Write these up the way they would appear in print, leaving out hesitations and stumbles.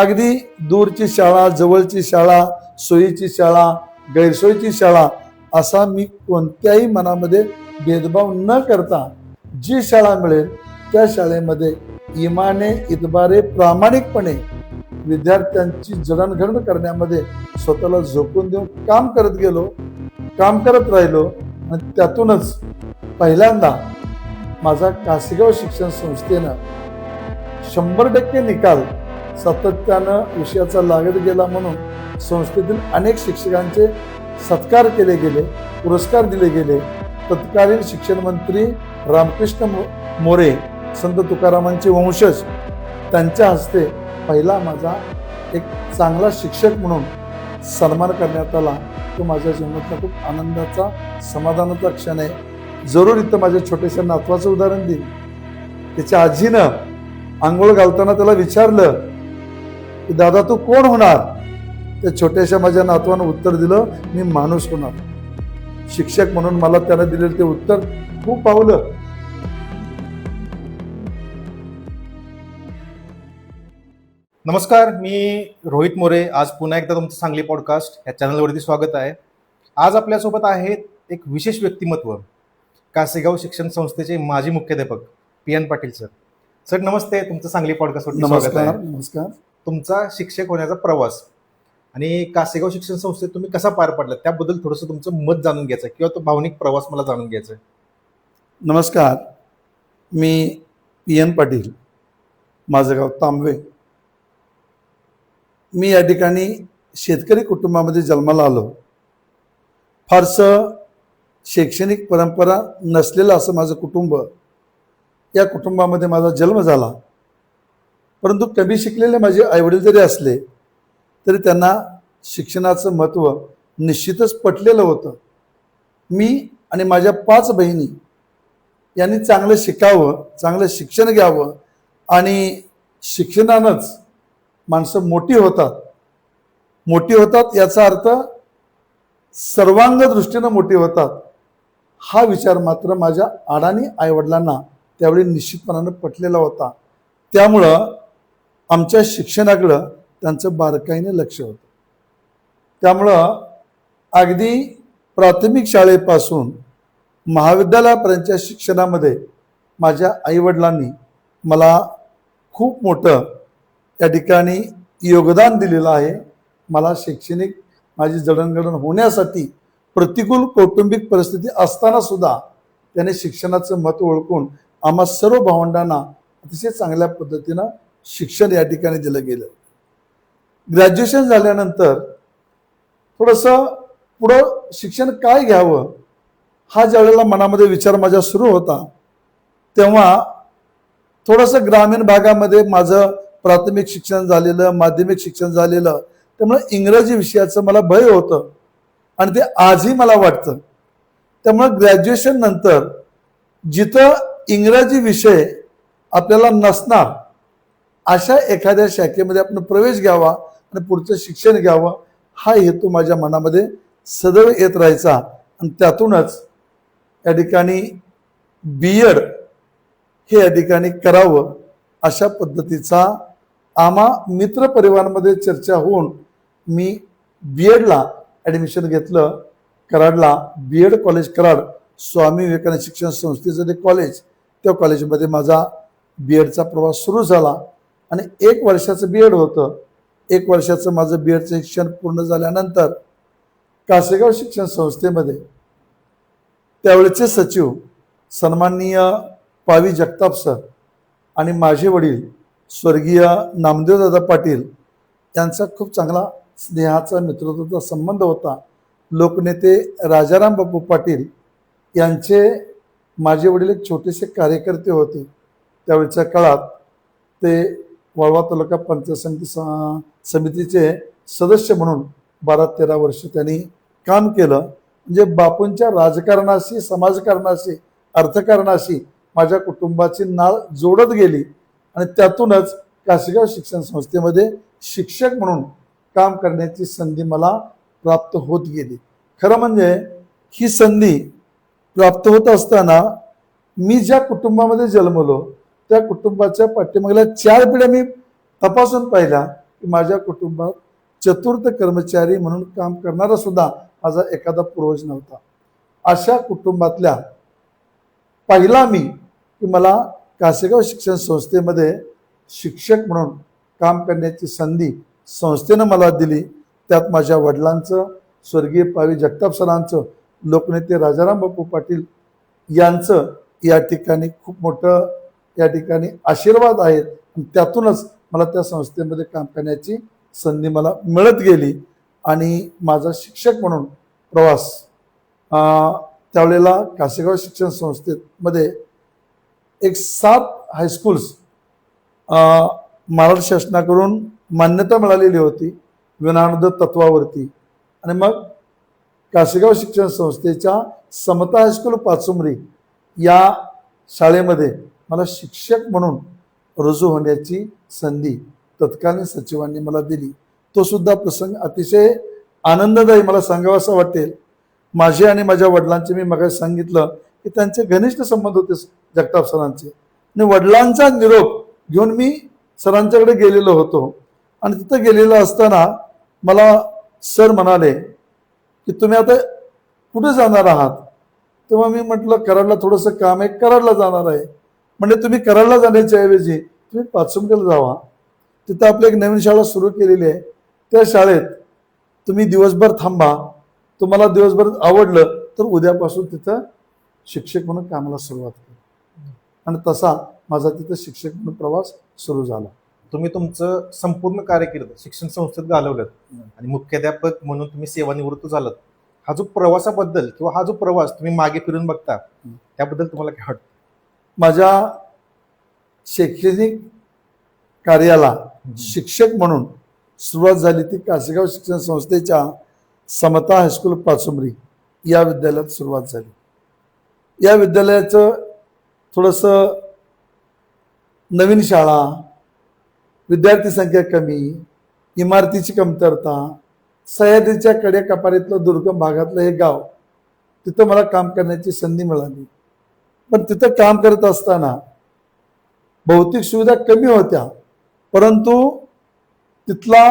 अगदी दूरची शाळा, जवळची शाळा, सोयीची शाळा, गैरसोयीची शाळा असा मी कोणत्याही मनामध्ये भेदभाव न करता जी शाळा मिळेल त्या शाळेमध्ये इमाने इतबारे प्रामाणिकपणे विद्यार्थ्यांची जडणघडण करण्यामध्ये स्वतःला झोकून देऊन काम करत गेलो, काम करत राहिलो आणि त्यातूनच पहिल्यांदा माझा कासेगाव शिक्षण संस्थेनं 100% निकाल सातत्यानं विषयाचा लागत गेला म्हणून संस्थेतील अनेक शिक्षकांचे सत्कार केले गेले, पुरस्कार दिले गेले. तत्कालीन शिक्षण मंत्री रामकृष्ण मोरे, संत तुकारामांचे वंशज, त्यांच्या हस्ते पहिला माझा एक चांगला शिक्षक म्हणून सन्मान करण्यात आला. तो माझ्या जीवनातला खूप आनंदाचा, समाधानाचा क्षण आहे. जरूर इथं माझ्या छोट्याशा नातवाचं उदाहरण देईल. त्याच्या आजीनं आंघोळ घालताना त्याला विचारलं की दादा तू कोण होणार? त्या छोट्याशा माझ्या नातवानं उत्तर दिलं, मी माणूस होणार. शिक्षक म्हणून मला त्यानं दिलेलं ते उत्तर खूप पावलं. नमस्कार, मी रोहित मोरे. आज पुन्हा एकदा तुमचं सांगली पॉडकास्ट या चॅनलवरती स्वागत आहे. आज आपल्यासोबत आहेत एक विशेष व्यक्तिमत्व, कासेगाव शिक्षण संस्थेचे माजी मुख्याध्यापक PN पाटील सर. सर नमस्ते, तुमचं सांगली पॉडकास्टवरती स्वागत आहे. नमस्कार. तुमचा शिक्षक होण्याचा प्रवास आणि कासेगाव शिक्षण संस्थेत तुम्ही कसा पार पडला त्याबद्दल थोडंसं तुमचं मत जाणून घ्यायचं किंवा तो भावनिक प्रवास मला जाणून घ्यायचा आहे. नमस्कार, मी PN पाटील, माझं गाव तांबवे. मी या ठिकाणी शेतकरी कुटुंबामध्ये जन्माला आलो. फारसं शैक्षणिक परंपरा नसलेलं असं माझं कुटुंब. या कुटुंबामध्ये माझा जन्म झाला. परंतु कमी शिकलेले माझे आईवडील जरी असले तरी त्यांना शिक्षणाचं महत्त्व निश्चितच पटलेलं होतं. मी आणि माझ्या 5 बहिणी यांनी चांगलं शिकावं, चांगलं शिक्षण घ्यावं आणि शिक्षणानंच माणसं मोठी होतात याचा अर्थ सर्वांग दृष्टीनं मोठी होतात हा विचार मात्र माझ्या अडाणी आईवडिलांना त्यावेळी निश्चितपणानं पटलेला होता. त्यामुळं आमच्या शिक्षणाकडं त्यांचं बारकाईने लक्ष होतं. त्यामुळं अगदी प्राथमिक शाळेपासून महाविद्यालयापर्यंतच्या शिक्षणामध्ये माझ्या आईवडिलांनी मला खूप मोठं या ठिकाणी योगदान दिलेलं आहे. मला शैक्षणिक माझी जडणघडण होण्यासाठी प्रतिकूल कौटुंबिक परिस्थिती असताना सुद्धा त्याने शिक्षणाचं महत्त्व ओळखून आम्हा सर्व भावंडांना अतिशय चांगल्या पद्धतीनं शिक्षण या ठिकाणी दिलं गेलं. ग्रॅज्युएशन झाल्यानंतर थोडंसं पुढं शिक्षण काय घ्यावं हा ज्यावेळेला मनामध्ये विचार माझ्या सुरू होता तेव्हा थोडंसं ग्रामीण भागामध्ये माझं प्राथमिक शिक्षण झालेलं, माध्यमिक शिक्षण झालेलं, त्यामुळे इंग्रजी विषयाचं मला भय होतं आणि ते आजही मला वाटतं. त्यामुळे ग्रॅज्युएशन नंतर जिथं इंग्रजी विषय आपल्याला नसणार अशा एखाद्या शाखेमध्ये आपण प्रवेश घ्यावा आणि पुढचं शिक्षण घ्यावं हा हेतू माझ्या मनामध्ये सदैव येत राहायचा. आणि त्यातूनच या ठिकाणी BEd हे या ठिकाणी करावं अशा पद्धतीचा आम्हा मित्र परिवारामध्ये चर्चा होऊन मी BEdला ॲडमिशन घेतलं. कराडला BEd कॉलेज, कराड स्वामी विवेकानंद शिक्षण संस्थेचं ते कॉलेज, त्या कॉलेजमध्ये माझा BEdचा प्रवास सुरू झाला आणि 1 वर्षाचं BEd होतं. 1 वर्षाचं माझं BEdचं शिक्षण पूर्ण झाल्यानंतर कासेगाव शिक्षण संस्थेमध्ये त्यावेळेचे सचिव सन्माननीय पावी जगताप सर आणि माझे वडील स्वर्गीय नामदेवदादा पाटील यांचा खूप चांगला स्नेहाचा, मित्रत्वाचा संबंध होता. लोकनेते राजाराम बापू पाटील यांचे माझे वडील एक छोटेसे कार्यकर्ते होते. त्यावेळच्या काळात ते वाळवा तालुका पंचायत समितीचे सदस्य म्हणून 12-13 वर्ष त्यांनी काम केलं. म्हणजे बापूंच्या राजकारणाशी, समाजकारणाशी, अर्थकारणाशी माझ्या कुटुंबाची नाळ जोडत गेली आणि त्यातूनच कासेगाव शिक्षण संस्थेमध्ये शिक्षक म्हणून काम करण्याची संधी मला प्राप्त होत गेली. खरं म्हणजे ही संधी प्राप्त होत असताना मी ज्या कुटुंबामध्ये जन्मलो त्या कुटुंबाच्या पाठीमागल्या 4 पिढ्या मी तपासून पाहिल्या की माझ्या कुटुंबात चतुर्थ कर्मचारी म्हणून काम करणारा सुद्धा माझा एखादा पूर्वज नव्हता. अशा कुटुंबातल्या पहिला मी की मला कासेगाव शिक्षण संस्थेमध्ये शिक्षक म्हणून काम करण्याची संधी संस्थेनं मला दिली. त्यात माझ्या वडिलांचं, स्वर्गीय पावी जगताप सरांचं, लोकनेते राजाराम बापू पाटील यांचं या ठिकाणी खूप मोठं या ठिकाणी आशीर्वाद आहेत. त्यातूनच मला त्या संस्थेमध्ये काम करण्याची संधी मला मिळत गेली आणि माझा शिक्षक म्हणून प्रवास त्यावेळेला कासेगाव शिक्षण संस्थेमध्ये एक 7 हायस्कूल्स महाराष्ट्र शासनाकडून मान्यता मिळालेली होती विनानोद तत्वावरती. आणि मग कासेगाव शिक्षण संस्थेच्या समता हायस्कूल पाचुंबरी या शाळेमध्ये मला शिक्षक म्हणून रुजू होण्याची संधी तत्कालीन सचिवांनी मला दिली. तो सुद्धा प्रसंग अतिशय आनंददायी मला सांगावासा वाटेल. माझे आणि माझ्या वडिलांचे मी मग सांगितलं की त्यांचे घनिष्ठ संबंध होते जगताप सरांचे. आणि वडिलांचा निरोप घेऊन मी सरांच्याकडे गेलेलो होतो. आणि तिथं गेलेलो असताना मला सर म्हणाले की तुम्ही आता कुठे जाणार आहात. तेव्हा मी म्हटलं कराडला थोडंसं काम आहे, कराडला जाणार आहे. म्हणजे तुम्ही कराडला जाण्याच्या ऐवजी तुम्ही पाचुंबरीला जावा, तिथं आपली एक नवीन शाळा सुरू केलेली आहे, त्या शाळेत तुम्ही दिवसभर थांबा, तुम्हाला दिवसभर आवडलं तर उद्यापासून तिथं शिक्षक म्हणून कामाला सुरुवात केली. आणि तसा माझा तिथं शिक्षक म्हणून प्रवास सुरू झाला. तुम्ही तुमचं संपूर्ण कारकीर्द शिक्षण संस्थेत घालवलं आणि मुख्याध्यापक म्हणून तुम्ही सेवानिवृत्त झालात. हा जो प्रवासाबद्दल किंवा हा जो प्रवास तुम्ही मागे फिरून बघता त्याबद्दल तुम्हाला काय वाटतं? माझ्या शैक्षणिक कार्याला शिक्षक म्हणून सुरुवात झाली ती कासेगाव शिक्षण संस्थेच्या समता हायस्कूल पाचुंबरी या विद्यालयात सुरुवात झाली. या विद्यालयाचं थोडंसं नवीन शाळा, विद्यार्थी संख्या कमी, इमारतीची कमतरता, सह्याद्रीच्या कड्या कपारीतलं दुर्गम भागातलं हे गाव, तिथं मला काम करण्याची संधी मिळाली. पण तिथं काम करत असताना भौतिक सुविधा कमी होत्या, परंतु तिथला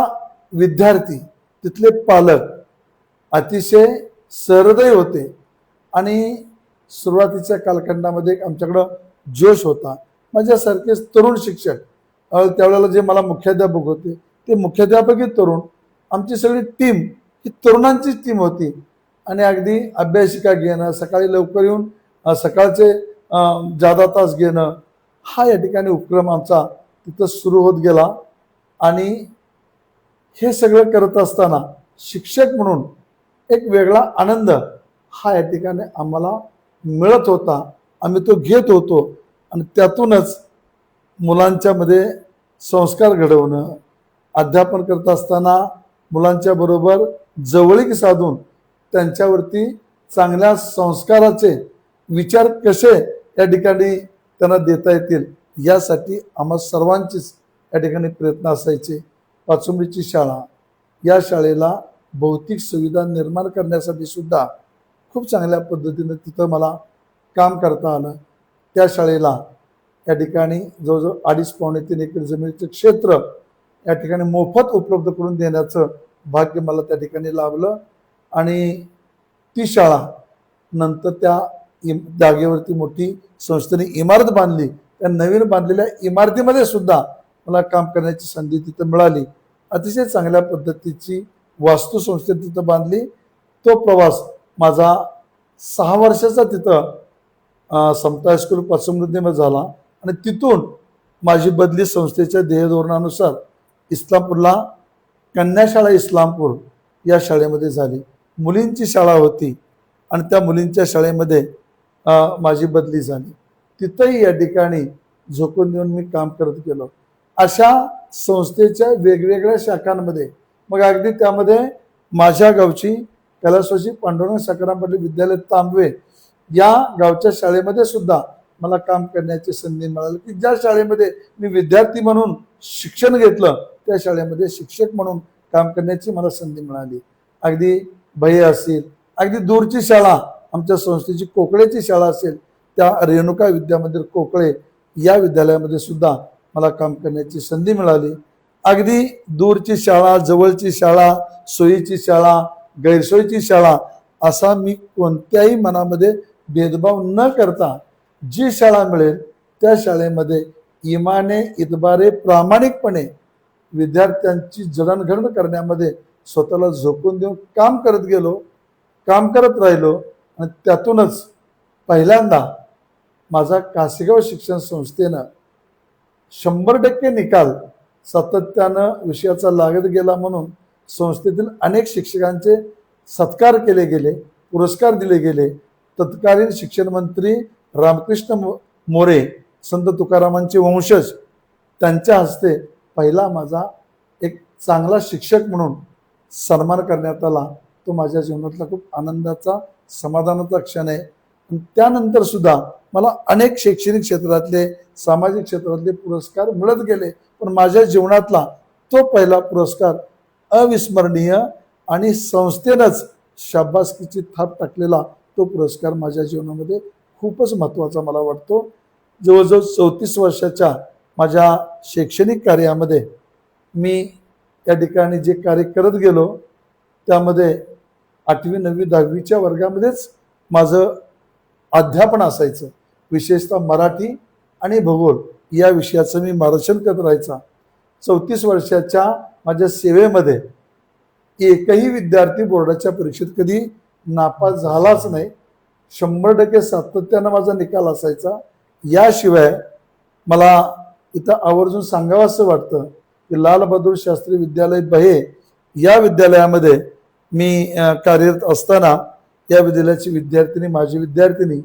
विद्यार्थी, तिथले पालक अतिशय सहृदय होते. आणि सुरुवातीच्या कालखंडामध्ये आमच्याकडं जोश होता. माझ्यासारखे तरुण शिक्षक, त्यावेळेला जे मला मुख्याध्यापक होते ते मुख्याध्यापकही तरुण, आमची सगळी टीम ही तरुणांची टीम होती. आणि अगदी अभ्यासिका घेणं, सकाळी लवकर येऊन सकाळचे जादा तास घेणं, हा या ठिकाणी उपक्रम आमचा तिथं सुरू होत गेला. आणि हे सगळं करत असताना शिक्षक म्हणून एक वेगळा आनंद हा या ठिकाणी आम्हाला मिळत होता, आम्ही तो घेत होतो. आणि त्यातूनच मुलांच्या मध्ये संस्कार घडवणं, अध्यापन करत असताना मुलांच्या बरोबर जवळीक साधून त्यांच्यावरती चांगल्या संस्काराचे विचार कसे या ठिकाणी त्यांना देता येतील यासाठी आम्हा सर्वांचीच या ठिकाणी प्रयत्न असायचे. पाचुंबरीची शाळा, या शाळेला भौतिक सुविधा निर्माण करण्यासाठी सुद्धा खूप चांगल्या पद्धतीने तिथं मला काम करता आलं. त्या शाळेला या ठिकाणी जवळजवळ 2.5-3 एकर जमिनीचं क्षेत्र या ठिकाणी मोफत उपलब्ध करून देण्याचं भाग्य मला त्या ठिकाणी लाभलं. आणि ती शाळा नंतर त्या जागेवरती मोठी संस्थेने इमारत बांधली. त्या नवीन बांधलेल्या इमारतीमध्ये सुद्धा मला काम करण्याची संधी तिथं मिळाली. अतिशय चांगल्या पद्धतीची वास्तू संस्थे तिथं बांधली. तो प्रवास माझा 6 वर्षाचा तिथं समता हायस्कूल पाचुंबरीमध्ये झाला. आणि तिथून माझी बदली संस्थेच्या ध्येयधोरणानुसार इस्लामपूरला कन्याशाळा इस्लामपूर या शाळेमध्ये झाली. मुलींची शाळा होती आणि त्या मुलींच्या शाळेमध्ये माझी बदली झाली. तिथंही या ठिकाणी झोकून देऊन मी काम करत गेलो. अशा संस्थेच्या वेगवेगळ्या शाखांमध्ये मग अगदी त्यामध्ये माझ्या गावची कैलासवासी पांडुरंग सखाराम पाटील विद्यालय तांबवे या गावच्या शाळेमध्ये सुद्धा मला काम करण्याची संधी मिळाली. की ज्या शाळेमध्ये मी विद्यार्थी म्हणून शिक्षण घेतलं त्या शाळेमध्ये शिक्षक म्हणून काम करण्याची मला संधी मिळाली. अगदी भैया असेल, अगदी दूरची शाळा आमच्या संस्थेची कोकळेची शाळा असेल, त्या रेणुका विद्यामंदिर कोकळे या विद्यालयामध्ये सुद्धा मला काम करण्याची संधी मिळाली. अगदी दूरची शाळा, जवळची शाळा, सोयीची शाळा, गैरसोयीची शाळा असा मी कोणत्याही मनामध्ये भेदभाव न करता जी शाळा मिळेल त्या शाळेमध्ये इमाने इतबारे प्रामाणिकपणे विद्यार्थ्यांची जडणघडण करण्यामध्ये स्वतःला झोकून देऊन काम करत गेलो, काम करत राहिलो आणि त्यातूनच पहिल्यांदा माझा कासेगाव शिक्षण संस्थेनं 100% निकाल सातत्यानं विषयाचा लागत गेला म्हणून संस्थेतील अनेक शिक्षकांचे सत्कार केले गेले, पुरस्कार दिले गेले. तत्कालीन शिक्षण मंत्री रामकृष्ण मोरे, संत तुकारामांचे वंशज, त्यांच्या हस्ते पहिला माझा एक चांगला शिक्षक म्हणून सन्मान करण्यात आला. तो माझ्या जीवनातला खूप आनंदाचा, समाधानाचा क्षण आहे. आणि त्यानंतर सुद्धा मला अनेक शैक्षणिक क्षेत्रातले, सामाजिक क्षेत्रातले पुरस्कार मिळत गेले, पण माझ्या जीवनातला तो पहिला पुरस्कार अविस्मरणीय आणि संस्थेनंच शाबासकीची थाप टाकलेला तो पुरस्कार माझ्या जीवनामध्ये खूपच महत्त्वाचा मला वाटतो. जवळजवळ 34 वर्षाच्या माझ्या शैक्षणिक कार्यामध्ये मी या ठिकाणी जे कार्य करत गेलो त्यामध्ये 8वी 9वी 10वीच्या वर्गामध्येच माझं अध्यापन असायचं. विशेषतः मराठी आणि भूगोल या विषयाचं मी मार्गदर्शन करत राहायचा. 34 वर्षाच्या माझ्या सेवेमध्ये एकही विद्यार्थी बोर्डाच्या परीक्षेत कधी नापास झालाच नाही. 100% सातत्यानं माझा निकाल असायचा. याशिवाय मला इथं आवर्जून सांगावं असं वाटतं की लाल बहादूर शास्त्री विद्यालय बहे या विद्यालयामध्ये मी कार्यरत असताना या विद्यालयाची विद्यार्थिनी, माझी विद्यार्थिनी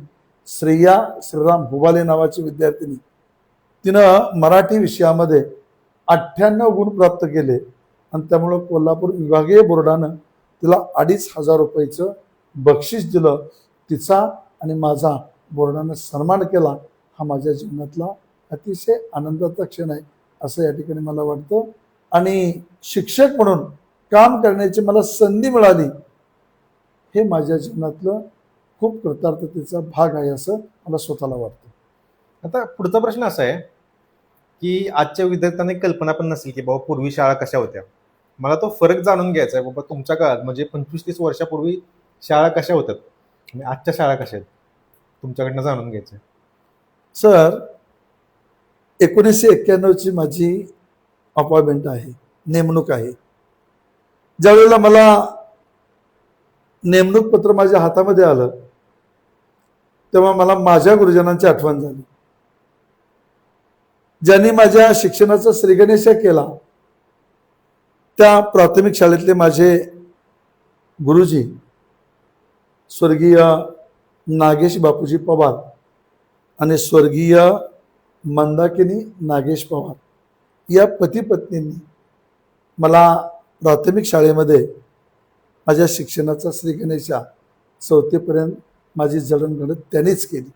श्रेया श्रीराम हुबाले नावाची विद्यार्थिनी, तिनं मराठी विषयामध्ये 98 गुण प्राप्त केले आणि त्यामुळं कोल्हापूर विभागीय बोर्डानं तिला 2,500 रुपयाचं बक्षीस दिलं. तिचा आणि माझा बोर्डानं सन्मान केला. हा माझ्या जीवनातला अतिशय आनंदाचा क्षण आहे असं या ठिकाणी मला वाटतं. आणि शिक्षक म्हणून काम करण्याची मला संधी मिळाली, हे माझ्या जीवनातलं खूप कृतार्थतेचा भाग आहे असं मला स्वतःला वाटतं. आता पुढचा प्रश्न असा आहे की आजच्या विद्यार्थ्यांना कल्पना पण नसेल की बाबा पूर्वी शाळा कशा होत्या. मला तो फरक जाणून घ्यायचा आहे बाबा, तुमच्या काळात म्हणजे 25-30 वर्षापूर्वी शाळा कशा होत्यात आणि आजच्या शाळा कशा आहेत, तुमच्याकडनं जाणून घ्यायचं आहे. सर, 1991ची माझी अपॉइंटमेंट आहे, नेमणूक आहे. ज्यावेळेला मला नेमणूक पत्र माझ्या हातामध्ये आलं तेव्हा मला माझ्या गुरुजनांची आठवण झाली, ज्यांनी माझ्या शिक्षणाचा श्रीगणेश केला. त्या प्राथमिक शाळेतले माझे गुरुजी स्वर्गीय नागेश बापूजी पवार आणि स्वर्गीय मंदाकिनी नागेश पवार या पती पत्नींनी मला प्राथमिक शाळेमध्ये माझ्या शिक्षणाचा श्रीगणेशा 4थीपर्यंत माझी जडणघडण त्यांनीच केली.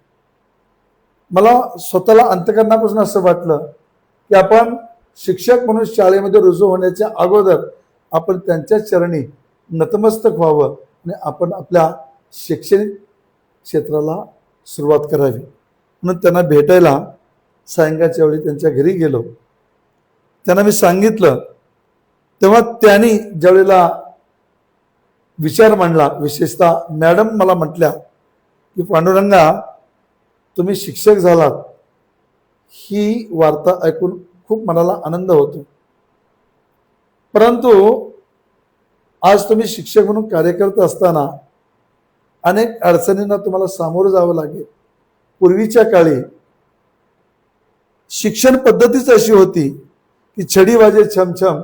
मला स्वतःला अंतकरणापासून असं वाटलं की आपण शिक्षक म्हणून शाळेमध्ये रुजू होण्याच्या अगोदर आपण त्यांच्या चरणी नतमस्तक व्हावं आणि आपण आपल्या शैक्षणिक क्षेत्राला सुरुवात करावी. म्हणून त्यांना भेटायला सायंकाळच्या वेळी त्यांच्या घरी गेलो. त्यांना मी सांगितलं तेव्हा त्यांनी ज्यावेळेला विचार मांडला, विशेषतः मॅडम मला म्हटल्या की पांडुरंगा, तुम्ही शिक्षक झालात, ही वार्ता ऐकून खूप मनाला आनंद होतो, परंतु आज तुम्ही शिक्षक म्हणून कार्य करत असताना अनेक अडचणींना तुम्हाला सामोरं जावं लागेल. पूर्वीच्या काळी शिक्षण पद्धतीच अशी होती की छडी वाजे छमछम,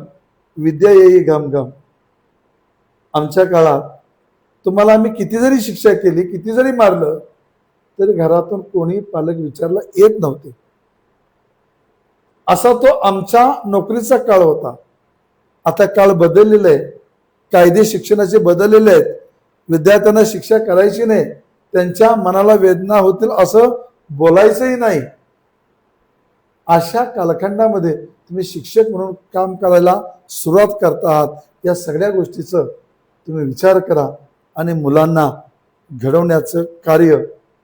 विद्या येई घमघम. आमच्या काळात तुम्हाला आम्ही किती जरी शिक्षा केली, किती जरी मारलं, तरी घरातून कोणी पालक विचारला येत नव्हते. असा तो आमच्या नोकरीचा काळ होता. आता काळ बदललेला आहे, कायदे शिक्षणाचे बदललेले आहेत. विद्यार्थ्यांना शिक्षा करायची नाही, त्यांच्या मनाला वेदना होतील असं बोलायचंही नाही. अशा कालखंडामध्ये तुम्ही शिक्षक म्हणून काम करायला सुरुवात करता आहात. या सगळ्या गोष्टीचं तुम्ही विचार करा आणि मुलांना घडवण्याचं कार्य,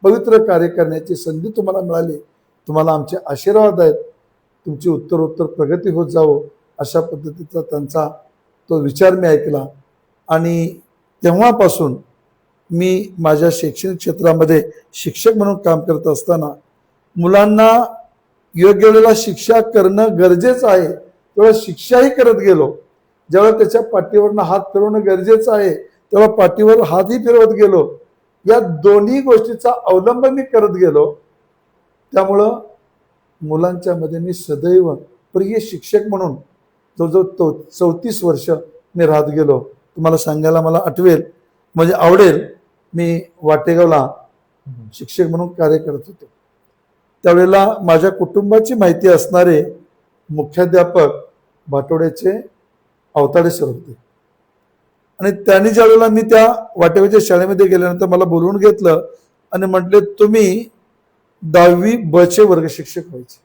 पवित्र कार्य करण्याची संधी तुम्हाला मिळाली. तुम्हाला आमचे आशीर्वाद आहेत. तुमची उत्तरोत्तर प्रगती होत जावो अशा पद्धतीचा त्यांचा तो विचार मी ऐकला आणि तेव्हापासून मी माझ्या शैक्षणिक क्षेत्रामध्ये शिक्षक म्हणून काम करत असताना मुलांना योग्य वेळेला शिक्षा करणं गरजेचं आहे तेव्हा शिक्षाही करत गेलो. जेव्हा त्याच्या पाठीवरनं हात फिरवणं गरजेचं आहे तेव्हा पाठीवर हातही फिरवत गेलो. या दोन्ही गोष्टीचा अवलंब मी करत गेलो. त्यामुळं मुलांच्या मध्ये मी सदैव प्रिय शिक्षक म्हणून जवळजवळ 34 वर्ष मी राहत गेलो. तुम्हाला सांगायला मला आवडेल मी वाटेगावला शिक्षक म्हणून कार्य करत होतो. त्यावेळेला माझ्या कुटुंबाची माहिती असणारे मुख्याध्यापक भाटोड्याचे अवताडे सर होते आणि त्यांनी ज्या वेळेला मी त्या वाटेगावच्या शाळेमध्ये गेल्यानंतर मला बोलवून घेतलं आणि म्हटले तुम्ही 10वी ब चे वर्ग शिक्षक व्हायचे.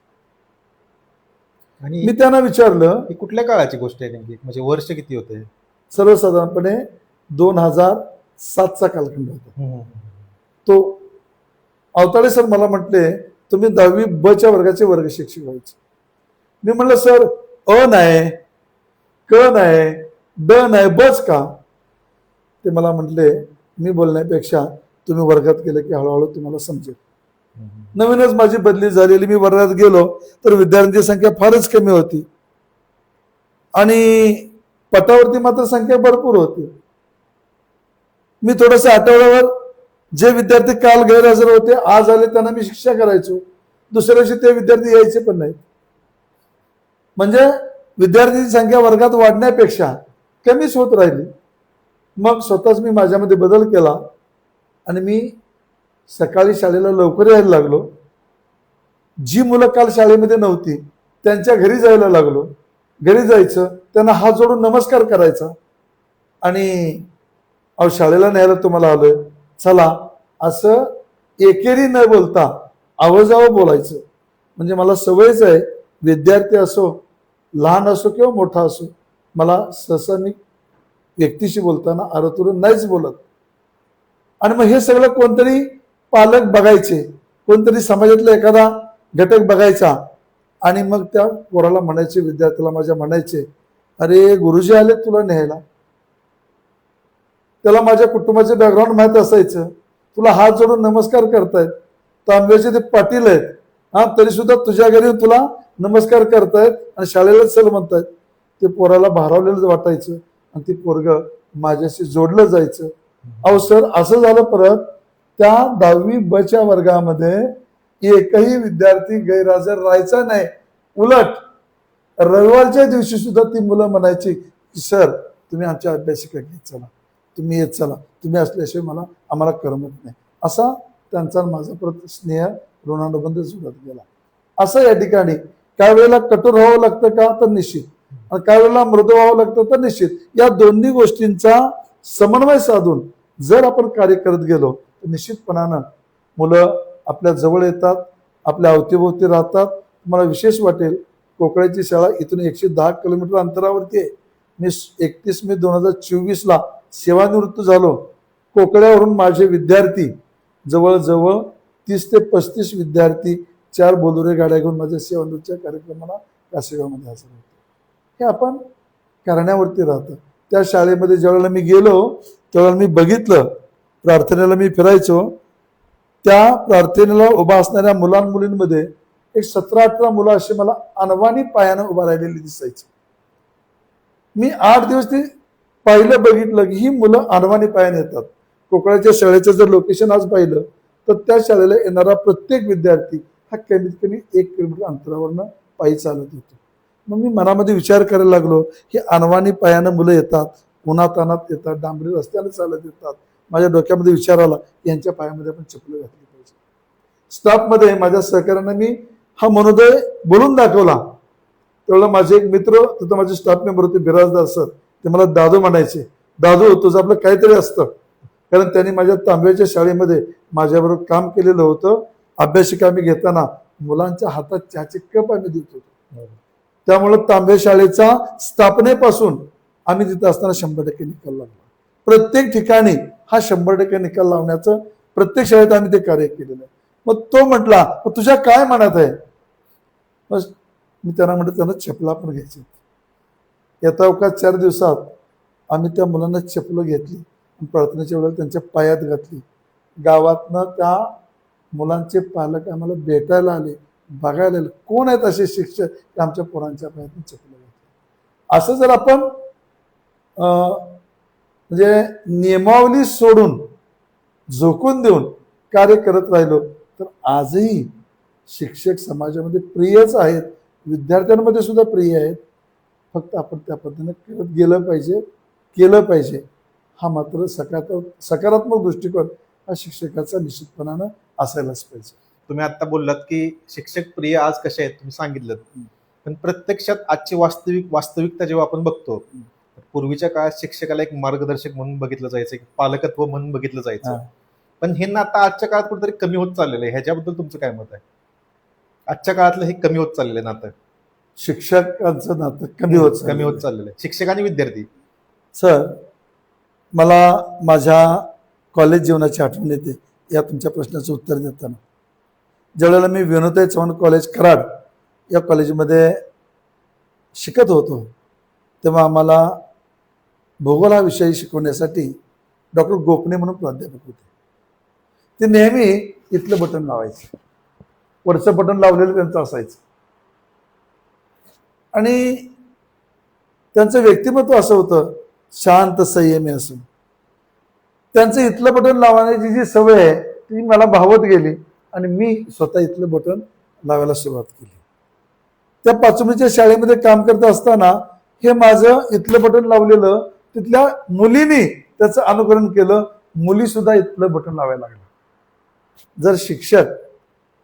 आणि मी त्यांना विचारलं ही कुठल्या काळाची गोष्ट आहे नेमकी, म्हणजे वर्ष किती होते? सर्वसाधारणपणे 2007चा कालखंड होता. तो अवताडे सर मला म्हटले तुम्ही 10वी ब च्या वर्गाचे वर्ग शिक्षक व्हायचे. मी म्हटलं सर अ नाही, क नाही, ड नाही, बच का? ते मला म्हटले मी बोलण्यापेक्षा तुम्ही वर्गात गेले की हळूहळू तुम्हाला समजेल. नवीनच माझी बदली झालेली, मी वर्गात गेलो तर विद्यार्थ्यांची संख्या फारच कमी होती आणि पटावरती मात्र संख्या भरपूर होती. मी थोडंसं आठवड्यावर जे विद्यार्थी काल गैरहजर होते आज आले त्यांना मी शिक्षा करायचो. दुसऱ्या दिवशी ते विद्यार्थी यायचे पण नाहीत. म्हणजे विद्यार्थ्यांची संख्या वर्गात वाढण्यापेक्षा कमीच होत राहिली. मग स्वतःच मी माझ्यामध्ये बदल केला आणि मी सकाळी शाळेला लवकर यायला लागलो. जी मुलं काल शाळेमध्ये नव्हती त्यांच्या घरी जायला लागलो. घरी जायचं, त्यांना हात जोडून नमस्कार करायचा आणि अहो शाळेला न्यायला तुम्हाला आलोय चला असं एकेरी न बोलता आवाजावं बोलायचं. म्हणजे मला सवयच आहे, विद्यार्थी असो लहान असो किंवा मोठा असो, मला सहसा मी व्यक्तीशी बोलताना आरतुरून नाहीच बोलत. आणि मग हे सगळं कोणतरी पालक बघायचे, कोणतरी समाजातला एखादा घटक बघायचा आणि मग त्या पोराला म्हणायचे, विद्यार्थ्याला माझ्या म्हणायचे अरे गुरुजी आले तुला न्यायला. त्याला माझ्या कुटुंबाचे बॅकग्राऊंड माहीत असायचं. तुला हात जोडून नमस्कार करतायत, तांब्याचे ते पाटील आहेत हा तरी सुद्धा तुझ्या घरी तुला नमस्कार करतायत आणि शाळेला चल म्हणतायत. ते पोराला भारावलेलं वाटायचं आणि ते पोरग माझ्याशी जोडलं जायचं. अहो सर असं झालं परत त्या 10वी ब च्या वर्गामध्ये एकही विद्यार्थी गैरहजर राहायचा नाही. उलट रविवारच्या दिवशी सुद्धा ती मुलं म्हणायची की सर तुम्ही आमच्या अभ्यासिका घेत चला, तुम्ही येत चला, तुम्ही असल्याशिवाय आम्हाला करमत नाही. असा त्यांचा माझा परत स्नेह ऋणानुबंध जुळत गेला. असं या ठिकाणी काही वेळेला कठोर व्हावं लागतं का तर निश्चित, आणि काही वेळेला मृदू व्हावं लागतं तर निश्चित. या दोन्ही गोष्टींचा समन्वय साधून जर आपण कार्य करत गेलो तर निश्चितपणानं मुलं आपल्या जवळ येतात, आपल्या अवतीभोवती राहतात. तुम्हाला विशेष वाटेल कोकळ्याची शाळा इथून 110 किलोमीटर अंतरावरती आहे. मी 31 मे 2024 सेवानिवृत्त झालो. कोकळ्यावरून माझे विद्यार्थी जवळजवळ 30 ते 35 विद्यार्थी 4 बोलुरे गाड्या घेऊन माझ्या सेवानिवृत्तीच्या कार्यक्रमाला कासेगावमध्ये हजर होते. हे आपण करण्यावरती राहतं. त्या शाळेमध्ये ज्यावेळेला मी गेलो त्यावेळेला मी बघितलं, प्रार्थनेला मी फिरायचो, त्या प्रार्थनेला उभा असणाऱ्या मुलांमुलींमध्ये एक 17-18 मुलं अशी मला अनवाणी पायानं उभा राहिलेली दिसायची. मी 8 दिवस ती पाहिलं, बघितलं की ही मुलं अनवाणी पायाने येतात. कोकणाच्या शाळेचं जर लोकेशन आज पाहिलं तर त्या शाळेला येणारा प्रत्येक विद्यार्थी हा कमीत कमी 1 किलोमीटर अंतरावरनं पायी चालत होतो. मग मी मनामध्ये विचार करायला लागलो, ही अनवाणी पायानं मुलं येतात, उन्हातानात येतात, डांबरी रस्त्याने चालत येतात. माझ्या डोक्यामध्ये विचार आला यांच्या पायामध्ये आपण चपलं घातली पाहिजे. स्टाफमध्ये माझ्या सहकार्याने मी हा मनोदय बोलून दाखवला. त्यावेळेला माझे एक मित्र तिथं माझे स्टाफ मेंबर होते बिराजदार सर, ते मला दादू म्हणायचे. दादू तुझं आपलं काहीतरी असतं, कारण त्यांनी माझ्या तांब्याच्या शाळेमध्ये माझ्याबरोबर काम केलेलं होतं. अभ्यासिका आम्ही घेताना मुलांच्या हातात चहाचे कप आम्ही देत होतो. त्यामुळे तांब्या शाळेचा स्थापनेपासून आम्ही तिथं असताना 100% निकाल लागला. प्रत्येक ठिकाणी हा 100% निकाल लावण्याचं प्रत्येक शाळेत आम्ही ते कार्य केलेलं आहे. मग तो म्हटला तुझ्या काय मनात आहे? मी त्यांना म्हटलं त्यांना चपला पण घ्यायची. येता 4 दिवसात आम्ही त्या मुलांना चपलं घेतली आणि प्रार्थनेच्या वेळेला त्यांच्या पायात घातली. गावातनं त्या मुलांचे पालक आम्हाला भेटायला आले, बघायला आले, कोण आहेत असे शिक्षक की आमच्या पोरांच्या पायातून चपलं घातली. असं जर आपण म्हणजे नियमावली सोडून झोकून देऊन कार्य करत राहिलो तर आजही शिक्षक समाजामध्ये प्रियच आहेत, विद्यार्थ्यांमध्ये सुद्धा प्रिय आहेत. फक्त आपण त्या पद्धतीने करत गेलं पाहिजे, केलं पाहिजे. हा मात्र सकारात्मक दृष्टिकोन हा शिक्षकाचा निश्चितपणानं असायलाच पाहिजे. तुम्ही आता बोललात की शिक्षक प्रिय आज कसे आहेत तुम्ही सांगितलं, पण प्रत्यक्षात आजची वास्तविकता जेव्हा आपण बघतो, पूर्वीच्या काळात शिक्षकाला एक मार्गदर्शक म्हणून बघितलं जायचं, एक पालकत्व म्हणून बघितलं जायचं. पण हे नातं आजच्या काळात कुठेतरी कमी होत चाललेलं आहे. ह्याच्याबद्दल तुमचं काय मत आहे? आजच्या काळातलं हे कमी होत चाललेलं आहे नातं, शिक्षकांचं नातं कमी होत चाललेलं आहे, शिक्षक आणि विद्यार्थी. सर, मला माझ्या कॉलेज जीवनाची आठवण येते या तुमच्या प्रश्नाचं उत्तर देताना. ज्यावेळेला मी विनोताई चव्हाण कॉलेज कराड या कॉलेजमध्ये शिकत होतो तेव्हा आम्हाला भूगोल हा विषय शिकवण्यासाठी डॉक्टर गोपणे म्हणून प्राध्यापक होते. ते नेहमी इथलं बटन लावायचे, वरचं बटन लावलेलं त्यांचं असायचं. आणि त्यांचं व्यक्तिमत्व असं होतं शांत संयमी असून. त्यांचं इथलं बटन लावण्याची जी सवय आहे ती मला भावत गेली आणि मी स्वतः इथलं बटन लावायला सुरुवात केली. त्या 5वीच्या शाळेमध्ये काम करत असताना हे माझं इथलं बटन लावलेलं तिथल्या मुलींनी त्याचं अनुकरण केलं. मुली सुद्धा इथलं बटन लावायला लागल्या. जर शिक्षक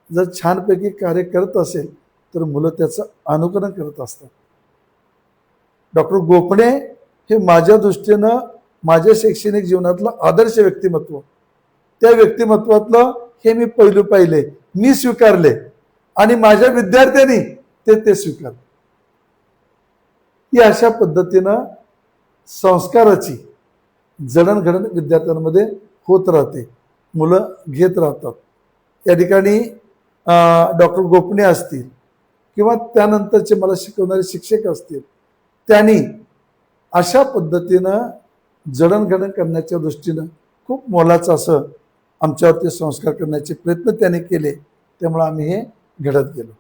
जर छानपैकी कार्य करत असेल तर मुलं त्याचं अनुकरण करत असतात. डॉक्टर गोपणे हे माझ्या दृष्टीनं माझ्या शैक्षणिक जीवनातलं आदर्श व्यक्तिमत्व, त्या व्यक्तिमत्वातलं हे मी पैलू पाहिले, मी स्वीकारले आणि माझ्या विद्यार्थ्यांनी ते स्वीकारले. ही अशा पद्धतीनं संस्काराची जडणघडण विद्यार्थ्यांमध्ये होत राहते, मुलं घेत राहतात. या ठिकाणी डॉक्टर गोपणे असतील किंवा त्यानंतरचे मला शिकवणारे शिक्षक असतील, त्यांनी अशा पद्धतीनं जडणघडण करण्याच्या दृष्टीनं खूप मोलाचं असं आमच्यावरती संस्कार करण्याचे प्रयत्न त्याने केले. त्यामुळे आम्ही हे घडत गेलो.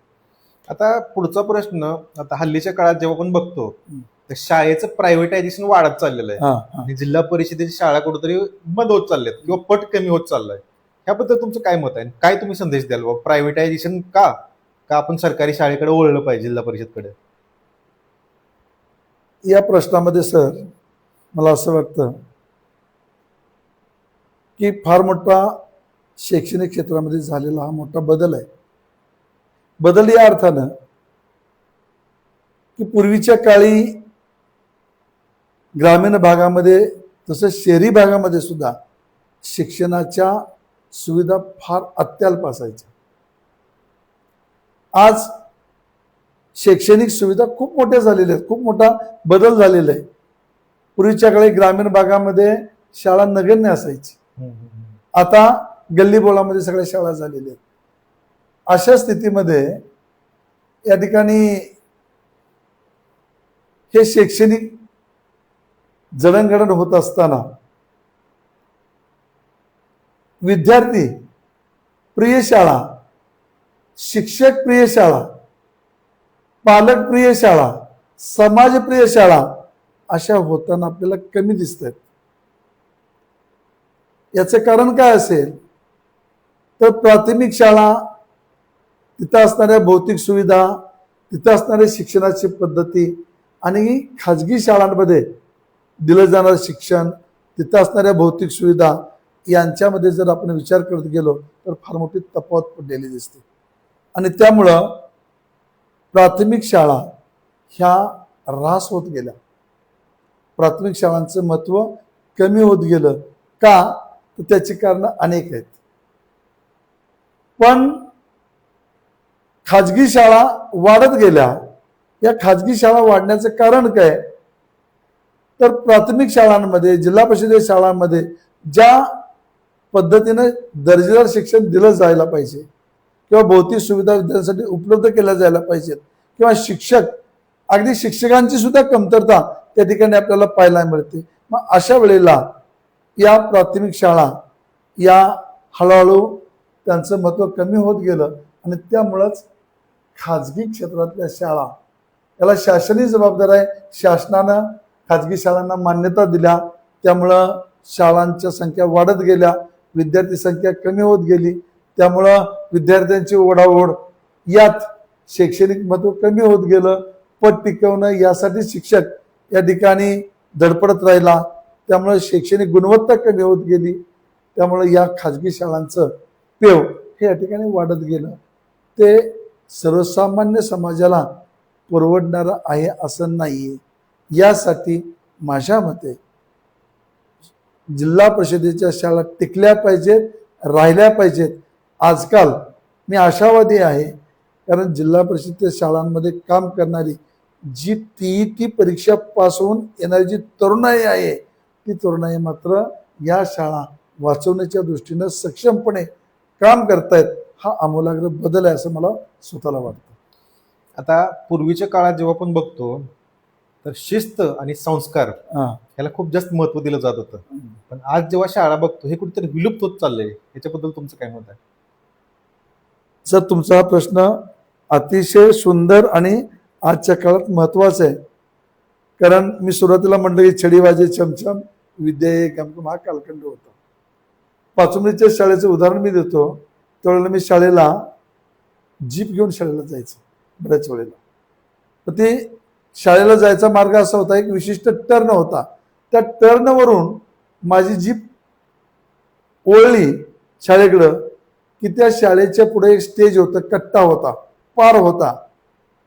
आता पुढचा प्रश्न, आता हल्लीच्या काळात जेव्हा आपण बघतो तर शाळेचं प्रायव्हेटायझेशन वाढत चाललेलं आहे आणि जिल्हा परिषदेची शाळा कुठेतरी बंद होत चालल्यात किंवा पट कमी होत चाललाय. ह्याबद्दल तुमचं काय मत आहे? काय तुम्ही संदेश द्याल बाबा, प्रायव्हेटायझेशन का आपण सरकारी शाळेकडे वळलं पाहिजे, जिल्हा परिषदकडे? या प्रश्नामध्ये सर मला असं वाटतं की फार मोठा शैक्षणिक क्षेत्रामध्ये झालेला हा मोठा बदल आहे. बदल या अर्थानं की पूर्वीच्या काळी ग्रामीण भागामध्ये तसंच शहरी भागामध्ये सुद्धा शिक्षणाच्या सुविधा फार अत्यल्प असायच्या. आज शैक्षणिक सुविधा खूप मोठ्या झालेल्या आहेत, खूप मोठा बदल झालेला आहे. पूर्वीच्या काळी ग्रामीण भागामध्ये शाळा नगण्य असायची, आता गल्लीबोळामध्ये सगळ्या शाळा झालेल्या आहेत. अशा स्थितीमध्ये या ठिकाणी हे शैक्षणिक जडणघडण होत असताना विद्यार्थी प्रिय शाळा, शिक्षक प्रिय शाळा, पालक प्रिय शाळा, समाजप्रिय शाळा अशा होताना आपल्याला कमी दिसत आहेत. याचं कारण काय असेल तर प्राथमिक शाळा, तिथं असणाऱ्या भौतिक सुविधा, तिथं असणाऱ्या शिक्षणाची पद्धती आणि खाजगी शाळांमध्ये दिलं जाणारं शिक्षण, तिथं असणाऱ्या भौतिक सुविधा यांच्यामध्ये जर आपण विचार करत गेलो तर फार मोठी तफावत पडलेली दिसते. आणि त्यामुळं प्राथमिक शाळा ह्या ऱ्हास होत गेल्या. प्राथमिक शाळांचं महत्त्व कमी होत गेलं का, तर त्याची कारणं अनेक आहेत. पण खाजगी शाळा वाढत गेल्या. या खाजगी शाळा वाढण्याचं कारण काय, तर प्राथमिक शाळांमध्ये, जिल्हा परिषद शाळांमध्ये ज्या पद्धतीने दर्जेदार शिक्षण दिलं जायला पाहिजे किंवा भौतिक सुविधा विद्यार्थ्यांसाठी उपलब्ध केल्या जायला पाहिजेत किंवा शिक्षक अगदी शिक्षकांची सुद्धा कमतरता त्या ठिकाणी आपल्याला पाहायला मिळते. मग अशा वेळेला या प्राथमिक शाळा या हळूहळू त्यांचं महत्त्व कमी होत गेलं आणि त्यामुळंच खाजगी क्षेत्रातल्या शाळा याला शासनही जबाबदार आहे. शासनानं खाजगी शाळांना मान्यता दिल्या, त्यामुळं शाळांच्या संख्या वाढत गेल्या, विद्यार्थी संख्या कमी होत गेली, त्यामुळं विद्यार्थ्यांची ओढाओढ यात शैक्षणिक महत्त्व कमी होत गेलं. पद टिकवणं यासाठी शिक्षक या ठिकाणी धडपडत राहिला, त्यामुळे शैक्षणिक गुणवत्ता कमी होत गेली. त्यामुळे या खाजगी शाळांचं पेव हे या ठिकाणी वाढत गेलं. ते सर्वसामान्य समाजाला परवडणारं आहे असं नाहीये. यासाठी माझ्या मते जिल्हा परिषदेच्या शाळा टिकल्या पाहिजेत, राहिल्या पाहिजेत. आजकाल मी आशावादी आहे, कारण जिल्हा परिषदेच्या शाळांमध्ये काम करणारी जी टी परीक्षा पास होऊन येणारी जी तरुणाई आहे, ती तरुणाई मात्र या शाळा वाचवण्याच्या दृष्टीनं सक्षमपणे काम करतायत. हा आमूलाग्र बदल आहे असं मला स्वतःला वाटतं. आता पूर्वीच्या काळात जेव्हा आपण बघतो तर शिस्त आणि संस्कार हा. याला खूप जास्त महत्त्व दिलं जात होतं. पण आज जेव्हा शाळा बघतो हे कुठेतरी विलुप्त होत चाललंय. याच्याबद्दल तुमचं काय मत आहे? सर, तुमचा हा प्रश्न अतिशय सुंदर आणि आजच्या काळात महत्वाचा आहे. कारण मी सुरुवातीला म्हटलं की छडी वाजे छमछम विद्या एक गमगम हा कालखंड होता. पाचुंबरीच्या शाळेचं उदाहरण मी देतो. त्यावेळेला मी शाळेला जीप घेऊन शाळेला जायचो बऱ्याच वेळेला. तर ते शाळेला जायचा मार्ग असा होता, एक विशिष्ट टर्न होता. त्या टर्नवरून माझी जीप ओळली शाळेकडं की त्या शाळेच्या पुढे एक स्टेज होतं, कट्टा होता, पार होता.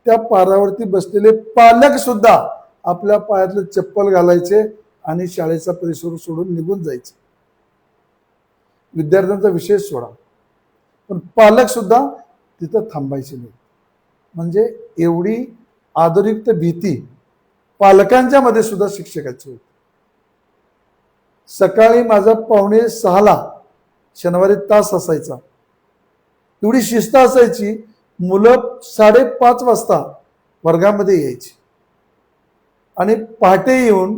त्या पारावरती बसलेले पालक सुद्धा आपल्या पायातलं चप्पल घालायचे आणि शाळेचा परिसर सोडून निघून जायचे. विद्यार्थ्यांचा विषय सोडा, पण पालक सुद्धा तिथं थांबायचे नाही. म्हणजे एवढी आदरयुक्त भीती पालकांच्या मध्ये सुद्धा शिक्षकाची होती. सकाळी माझा 5:45 शनिवारी तास असायचा. एवढी शिस्त असायची. मुलं 5:30 वाजता वर्गामध्ये यायची आणि पहाटे येऊन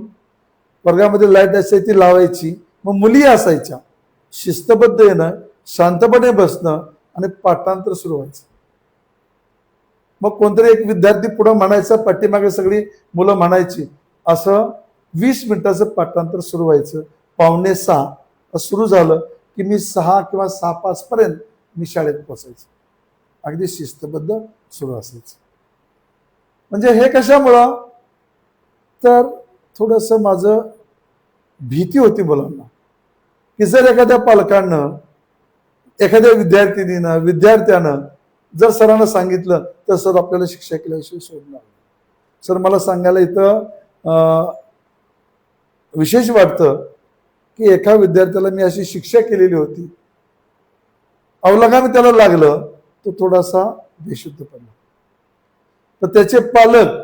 वर्गामध्ये लाईट असायची ती लावायची. मग मुली असायच्या. शिस्तबद्ध येणं, शांतपणे बसणं आणि पाठांतर सुरू व्हायचं. मग कोणतरी एक विद्यार्थी पुढे म्हणायचा, पाठीमागे सगळी मुलं म्हणायची. असं 20 मिनिटाचं पाठांतर सुरू व्हायचं. 5:45 सुरू झालं की मी 6 किंवा 6:05 पर्यंत मी शाळेत पोचायचो. अगदी शिस्तबद्ध सुरू असायचं. म्हणजे हे कशामुळं, तर थोडंसं माझं भीती होती मुलांना की जर एखाद्या पालकांनं, एखाद्या विद्यार्थ्यानं जर सरांना सांगितलं तर सर आपल्याला शिक्षा केल्याशिवाय सोडणार नाही. सर, मला सांगायला इथं विशेष वाटतं की एका विद्यार्थ्याला मी अशी शिक्षा केलेली होती. अवलगामी त्याला लागलं, तो थोडासा बेशुद्ध पडला. तर त्याचे पालक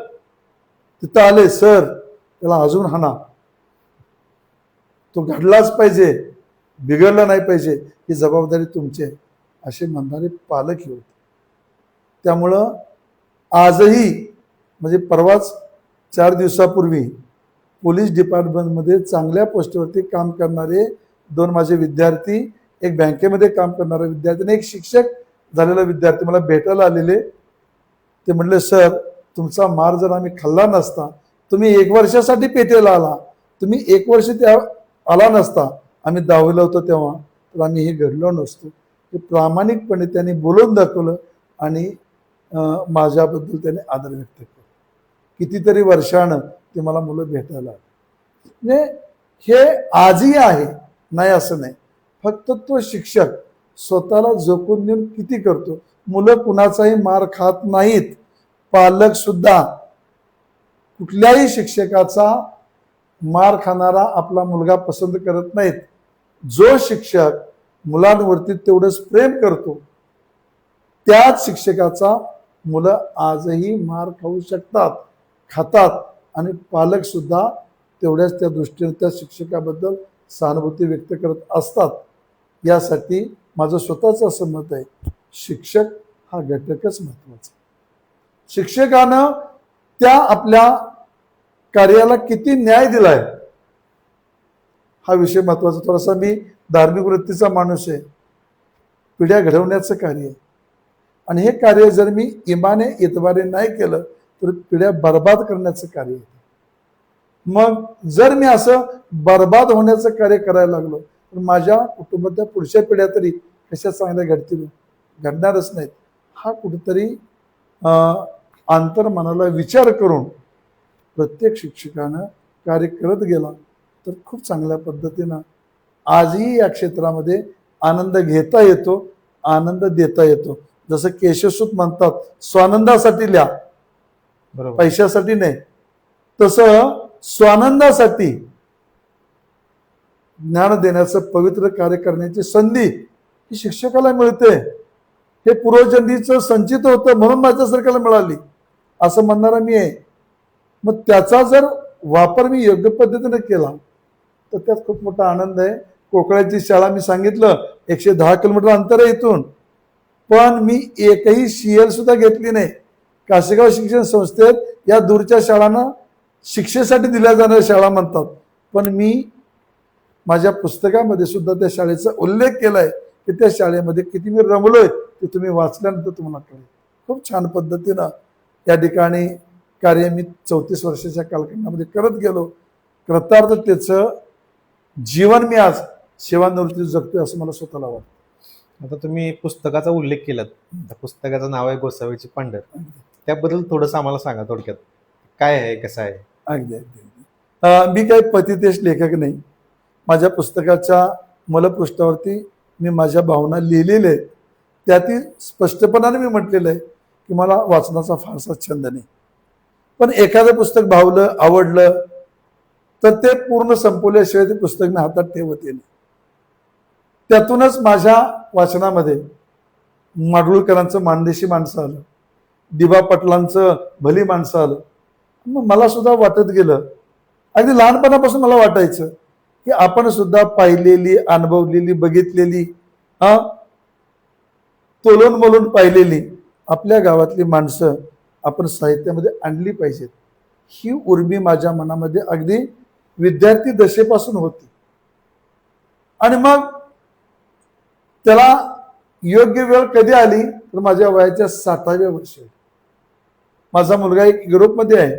तिथं आले, सर त्याला अजून हाणा, तो घडलाच पाहिजे, बिघडला नाही पाहिजे, ही जबाबदारी तुमची आहे, असे म्हणणारे पालकही होते. त्यामुळं आजही, म्हणजे परवाच 4 दिवसापूर्वी पोलीस डिपार्टमेंटमध्ये चांगल्या पोस्टवरती काम करणारे 2 माझे विद्यार्थी, एक बँकेमध्ये काम करणारा विद्यार्थी आणि एक शिक्षक झालेला विद्यार्थी मला भेटायला आलेले. ते म्हणले, सर तुमचा मार जर आम्ही खाल्ला नसता, तुम्ही 1 वर्षासाठी पेटेला आला, तुम्ही 1 वर्ष त्या आला नसता, आम्ही 10वीला होतो तेव्हा, तर आम्ही हे घडलो नसतो. ते प्रामाणिकपणे त्यांनी बोलून दाखवलं आणि माझ्याबद्दल त्याने आदर व्यक्त केला. कितीतरी वर्षानं ते मला मुलं भेटायला आले. म्हणजे हे आजही आहे, नाही असं नाही. फक्त तो शिक्षक स्वतःला जपून देऊन किती करतो. मुलं कुणाचाही मार खात नाहीत. पालक सुद्धा कुठल्याही शिक्षकाचा मार खाणारा आपला मुलगा पसंत करत नाहीत. जो शिक्षक मुलांवरती तेवढंच प्रेम करतो, त्याच शिक्षकाचा मुलं आजही मार खाऊ शकतात, खातात, आणि पालक सुद्धा तेवढ्याच त्या दृष्टीने त्या शिक्षकाबद्दल सहानुभूती व्यक्त करत असतात. यासाठी माझं स्वतःचं असं मत आहे, शिक्षक हा घटकच महत्वाचा. शिक्षकानं त्या आपल्या कार्याला किती न्याय दिलाय हा विषय महत्वाचा. थोडासा मी धार्मिक वृत्तीचा माणूस आहे. पिढ्या घडवण्याचं कार्य आहे आणि हे कार्य जर मी इमाने इतबारे नाही केलं तर पिढ्या बर्बाद करण्याचं कार्य आहे. मग जर मी असं बर्बाद होण्याचं कार्य करायला लागलो तर माझ्या कुटुंबातल्या पुढच्या पिढ्या तरी कशा चांगल्या घडतील, घडणारच नाहीत. हा कुठेतरी अंतर्मनाला विचार करून प्रत्येक शिक्षकानं कार्य करत गेला तर खूप चांगल्या पद्धतीनं आजही या क्षेत्रामध्ये आनंद घेता येतो, आनंद देता येतो. जसं केशवसूत म्हणतात, स्वानंदासाठी लिहा, बरोबर. पैशासाठी नाही. तसं स्वानंदासाठी ज्ञान देण्याचं पवित्र कार्य करण्याची संधी ही शिक्षकाला मिळते. हे पूर्वजन्मीचं संचित होतं म्हणून माझ्यासारख्याला मिळाली असं म्हणणारा मी आहे. मग त्याचा जर वापर मी योग्य पद्धतीने केला तर त्यात खूप मोठा आनंद आहे. कोकणाची शाळा मी सांगितलं 110 किलोमीटर अंतर आहे इथून, पण मी एकही CL सुद्धा घेतली नाही. कासेगाव शिक्षण संस्थेत या दूरच्या शाळांना शिक्षेसाठी दिल्या जाणाऱ्या शाळा म्हणतात, पण मी माझ्या पुस्तकामध्ये सुद्धा त्या शाळेचा उल्लेख केलाय की त्या शाळेमध्ये किती मी रमलोय ते तुम्ही वाचल्यानंतर तुम्हाला कळेल. खूप छान पद्धतीनं या ठिकाणी कार्य मी 34 वर्षाच्या कालखंडामध्ये करत गेलो. कृतार्थतेचं जीवन मी आज सेवानिवृत्ती जगतोय असं मला स्वतःला वाटतं. आता तुम्ही पुस्तकाचा उल्लेख केलात. त्या पुस्तकाचं नाव आहे गोसावीची पांढर. त्याबद्दल थोडंसं आम्हाला सांगा थोडक्यात, काय आहे, कसं आहे? अगदी मी काही पतितेश लेखक नाही. माझ्या पुस्तकाच्या मूलपृष्ठावरती मी माझ्या भावना लिहिलेल्या आहेत. त्यातील स्पष्टपणाने मी म्हटलेलं आहे की मला वाचनाचा फारसा छंद नाही, पण एखादं पुस्तक भावलं, आवडलं तर ते पूर्ण संपवल्याशिवाय ते पुस्तक मी हातात ठेवत येईल. त्यातूनच माझ्या वाचनामध्ये माडगुळकरांचं माणदेशी माणसं आलं, दिबा पाटलांचं भली माणसं आलं. मग मला सुद्धा वाटत गेलं, अगदी लहानपणापासून मला वाटायचं की आपण सुद्धा पाहिलेली, अनुभवलेली, बघितलेली, तोलून मोलून पाहिलेली आपल्या गावातली माणसं आपण साहित्यामध्ये आणली पाहिजेत. ही उर्मी माझ्या मनामध्ये अगदी विद्यार्थी दशेपासून होती. आणि मग त्याला योग्य वेळ कधी आली तर माझ्या वयाच्या 60व्या वर्षी. माझा मुलगा एक युरोपमध्ये आहे,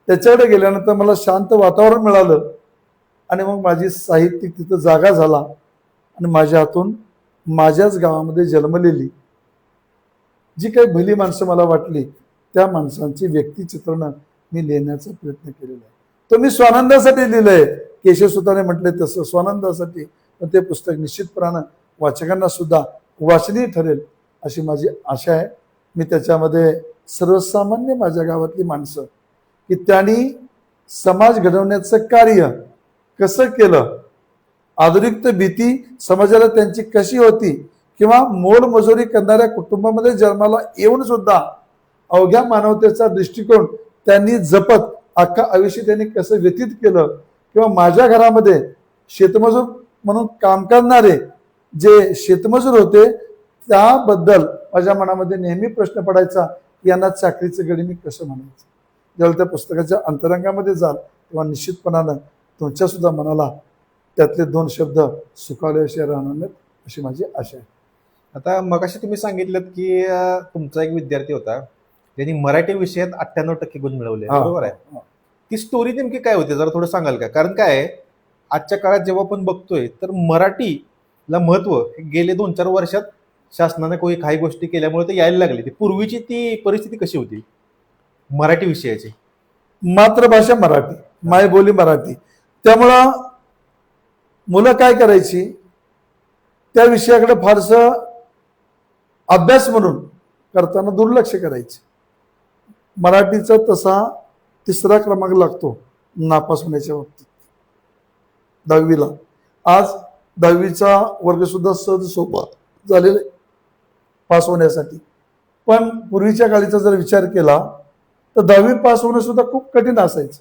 त्याच्याकडे गेल्यानंतर मला शांत वातावरण मिळालं आणि मग माझी साहित्यिक तिथं जागा झाला आणि माझ्या हातून माझ्याच गावामध्ये जन्मलेली जी काही भली माणसं मला वाटली त्या माणसांची व्यक्तिचित्रण मी लिहिण्याचा प्रयत्न केलेला आहे. तो मी स्वानंदासाठी लिहिलंय. केशवसुताने म्हटले तसं स्वानंदासाठी, पण ते पुस्तक निश्चितपणानं वाचकांना सुद्धा वाचनीय ठरेल अशी माझी आशा आहे. मी त्याच्यामध्ये सर्वसामान्य माझ्या गावातली माणसं की त्यांनी समाज घडवण्याचं कार्य कसं केलं, आधुनिक भीती समाजाला त्यांची कशी होती, किंवा मोलमजुरी करणाऱ्या कुटुंबामध्ये जन्माला येऊन सुद्धा अवघ्या मानवतेचा दृष्टिकोन त्यांनी जपत अख्खा आयुष्य त्यांनी कसं व्यतीत केलं, किंवा माझ्या घरामध्ये शेतमजूर म्हणून काम करणारे जे शेतमजूर होते त्याबद्दल माझ्या मनामध्ये नेहमी प्रश्न पडायचा, यांना चाकरीचं गडी मी कसं म्हणायचं. ज्यावेळी त्या पुस्तकाच्या अंतरंगामध्ये जाल तेव्हा निश्चितपणानं तुमच्या सुद्धा मनाला त्यातले 2 शब्द सुखावल्याशिवाय राहणार नाहीत अशी माझी आशा आहे. आता मगाशी तुम्ही सांगितलं की तुमचा एक विद्यार्थी होता ज्यांनी मराठी विषयात 98% गुण मिळवले, बरोबर आहे? ती स्टोरी नेमकी काय होती, जरा थोडं सांगाल का? कारण काय आहे, आजच्या काळात जेव्हा आपण बघतोय तर मराठीला महत्व गेले 2-4 वर्षात शासनाने काही गोष्टी केल्यामुळे ते यायला लागले. ती पूर्वीची ती परिस्थिती कशी होती मराठी विषयाची? मातृभाषा मराठी, मायबोली मराठी, त्यामुळं मुलं काय करायची, त्या विषयाकडे फारसं अभ्यास म्हणून करताना दुर्लक्ष करायचे. मराठीचा तसा 3रा क्रमांक लागतो नापास होण्याच्या बाबतीत 10वीला. आज 10वीचा वर्ग सुद्धा सहज सोपा झालेला आहे पास होण्यासाठी, पण पूर्वीच्या काळीचा जर विचार केला तर 10वी पास होणं सुद्धा खूप कठीण असायचं